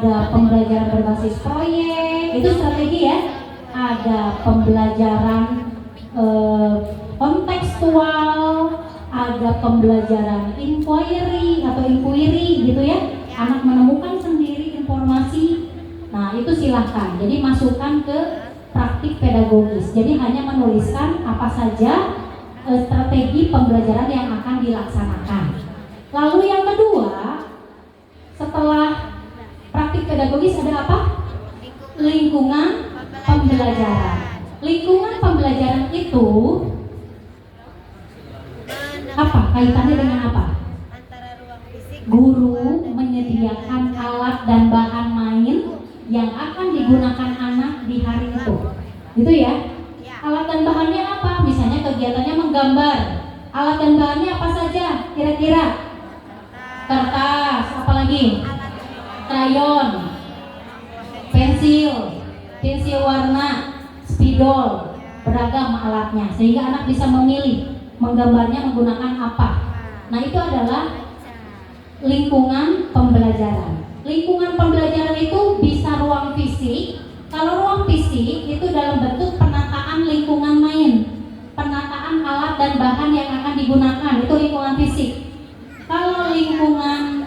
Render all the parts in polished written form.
ada pembelajaran berbasis proyek, itu strategi ya. Ada pembelajaran kontekstual, ada pembelajaran inquiry gitu ya. Anak menemukan sendiri informasi. Nah, itu silahkan. Jadi masukkan ke praktik pedagogis. Jadi hanya menuliskan apa saja strategi pembelajaran yang akan dilaksanakan. Lalu yang kedua, setelah praktik pedagogis ada apa? Lingkungan pembelajaran. Lingkungan pembelajaran itu apa? Kaitannya dengan apa? Guru menyediakan alat dan bahan main yang akan digunakan anak di hari itu. Gitu ya? Alat dan bahannya apa? Misalnya kegiatannya menggambar. Alat dan bahannya apa saja? Kira-kira? Kertas, apalagi? Krayon, pensil warna, spidol, beragam alatnya, sehingga anak bisa memilih menggambarnya menggunakan apa. Nah, itu adalah lingkungan pembelajaran. Lingkungan pembelajaran itu bisa ruang fisik. Kalau ruang fisik itu dalam bentuk penataan lingkungan main, penataan alat dan bahan yang akan digunakan, itu lingkungan fisik. Kalau lingkungan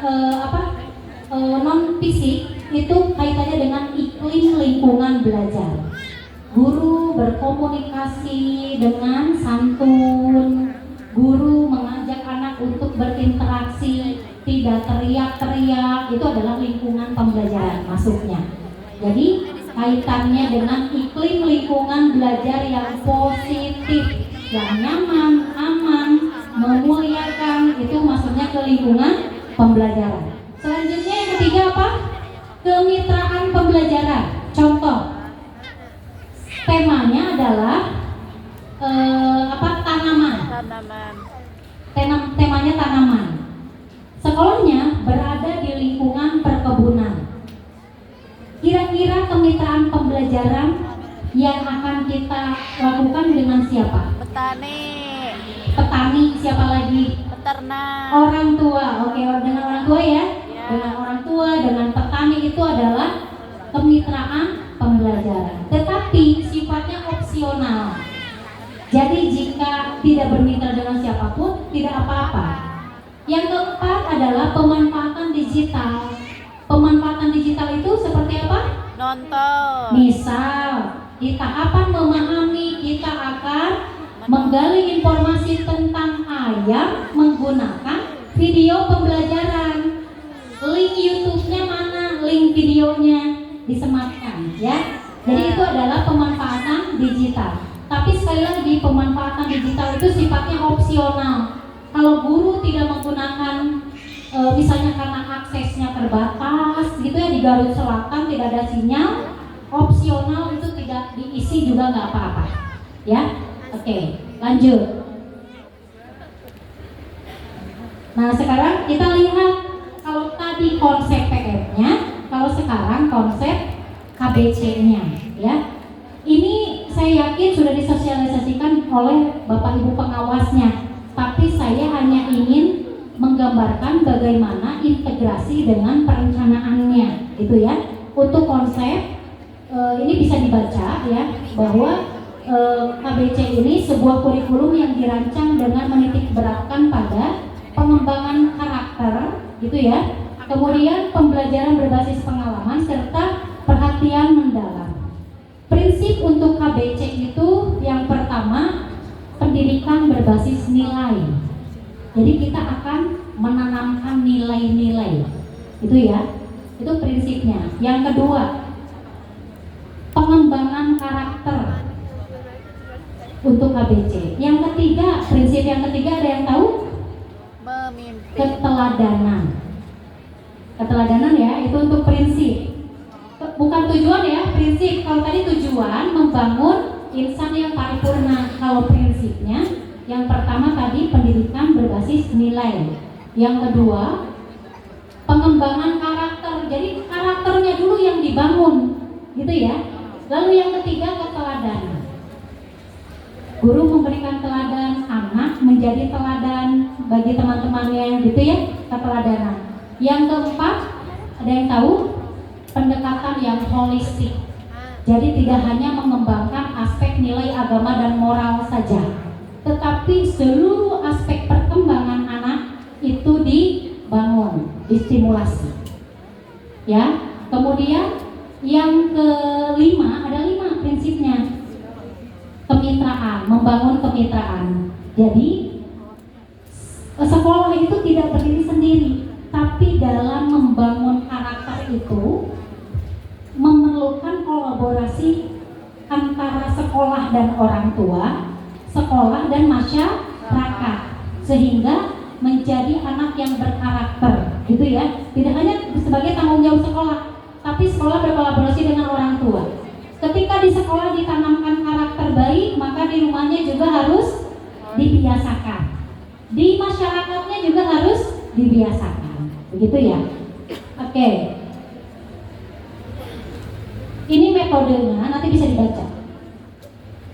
non fisik itu kaitannya dengan iklim lingkungan belajar. Guru berkomunikasi dengan santun, guru mengajak anak untuk berinteraksi, tidak teriak-teriak, itu adalah lingkungan pembelajaran masuknya. Jadi kaitannya dengan iklim lingkungan belajar yang positif, yang nyaman, aman, memuliakan, itu masuknya ke lingkungan pembelajaran. Selanjutnya yang ketiga apa? Kemitraan pembelajaran. Contoh, temanya adalah tanaman. Temanya tanaman. Sekolahnya berada di lingkungan perkebunan. Kira-kira kemitraan pembelajaran yang akan kita lakukan dengan siapa? Petani, siapa lagi? Peternak. Orang tua. Oke, dengan orang tua ya. Dengan orang tua, dengan petani, itu adalah kemitraan pembelajaran. Tetapi sifatnya opsional. Jadi jika tidak bermitra dengan siapapun, tidak apa-apa. Yang keempat adalah pemanfaatan digital. Pemanfaatan digital itu seperti apa? Nonton. Misal, di tahapan memahami, kita akan menggali informasi tentang ayam menggunakan video pembelajaran. Link YouTube-nya mana? Link videonya disematkan, ya. Jadi itu adalah pemanfaatan digital. Tapi sekali lagi, pemanfaatan digital itu sifatnya opsional. Kalau guru tidak menggunakan, misalnya karena aksesnya terbatas, gitu ya, di Garut Selatan tidak ada sinyal, opsional itu tidak diisi juga nggak apa-apa, ya. Oke, lanjut. Nah, sekarang kita lihat, kalau tadi konsep PM-nya, kalau sekarang konsep KBC-nya, ya. Ini saya yakin sudah disosialisasikan oleh Bapak Ibu pengawasnya, tapi saya hanya ingin menggambarkan bagaimana integrasi dengan perencanaannya, gitu ya. Untuk konsep ini bisa dibaca ya, bahwa KBC ini sebuah kurikulum yang dirancang dengan menitik beratkan pada pengembangan karakter, gitu ya. Kemudian pembelajaran berbasis pengalaman serta perhatian mendalam. Prinsip untuk KBC itu yang pertama, pendidikan berbasis nilai. Jadi kita akan menanamkan nilai-nilai, itu ya. Itu prinsipnya. Yang kedua, pengembangan karakter untuk KBC. Yang ketiga, prinsip yang ketiga ada yang tahu? Memimpin. Keteladanan. Keteladanan ya, itu untuk prinsip. Bukan tujuan ya, prinsip. Kalau tadi tujuan membangun insan yang paripurna. Kalau prinsipnya, yang pertama tadi pendidikan berbasis nilai. Yang kedua, pengembangan karakter. Jadi karakternya dulu yang dibangun, gitu ya. Lalu yang ketiga, keteladanan. Guru memberikan teladan, anak menjadi teladan bagi teman-temannya, gitu ya, keteladanan. Yang keempat, ada yang tahu? pendekatan yang holistik. Jadi tidak hanya mengembangkan aspek nilai agama dan moral saja, tetapi seluruh aspek perkembangan anak itu dibangun, distimulasi. Ya, kemudian yang kelima, ada 5 prinsipnya. Kemitraan, membangun kemitraan. Jadi sekolah itu tidak berdiri sendiri, tapi dalam membangun karakter itu memerlukan kolaborasi antara sekolah dan orang tua, sekolah dan masyarakat, sehingga menjadi anak yang berkarakter, gitu ya. Tidak hanya sebagai tanggung jawab sekolah, tapi sekolah berkolaborasi dengan orang tua. Ketika di sekolah ditanamkan karakter baik, maka di rumahnya juga harus dibiasakan. Di masyarakatnya juga harus dibiasakan. Begitu ya? Oke. Ini metodenya, nanti bisa dibaca.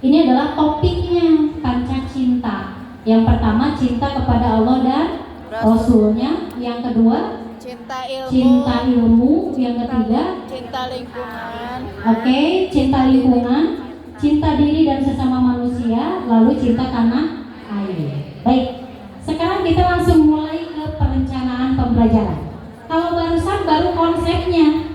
Ini adalah topiknya, panca cinta. Yang pertama, cinta kepada Allah dan Rasulnya. Yang kedua, cinta ilmu. Yang ketiga, cinta lingkungan. Oke, cinta lingkungan, cinta diri dan sesama manusia, lalu cinta tanah air. Baik, sekarang kita langsung mulai ke perencanaan pembelajaran. Kalau barusan baru konsepnya,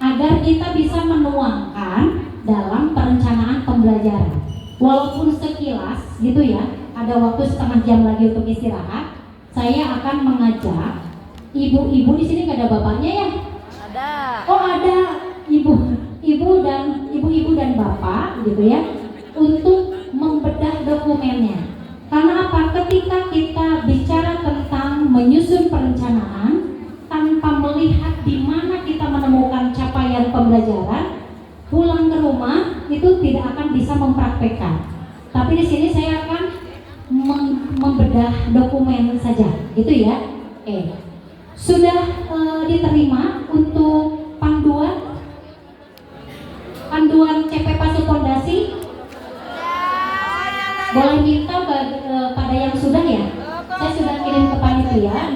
agar kita bisa menuangkan dalam perencanaan pembelajaran. Walaupun sekilas gitu ya, ada waktu setengah jam lagi untuk istirahat, saya akan mengajak ibu-ibu. Di sini nggak ada bapaknya ya? Ada. Oh ada, ibu-ibu dan bapak gitu ya, untuk membedah dokumennya. Karena apa? Ketika kita bicara tentang menyusun perencanaan tanpa melihat di mana kita menemukan capaian pembelajaran, pulang ke rumah itu tidak akan bisa mempraktekkan. Tapi di sini saya akan membedah dokumen saja, gitu ya. Sudah diterima untuk panduan CP Pasu Pondasi? Boleh minta pada yang sudah ya? Saya sudah kirim ke panitia.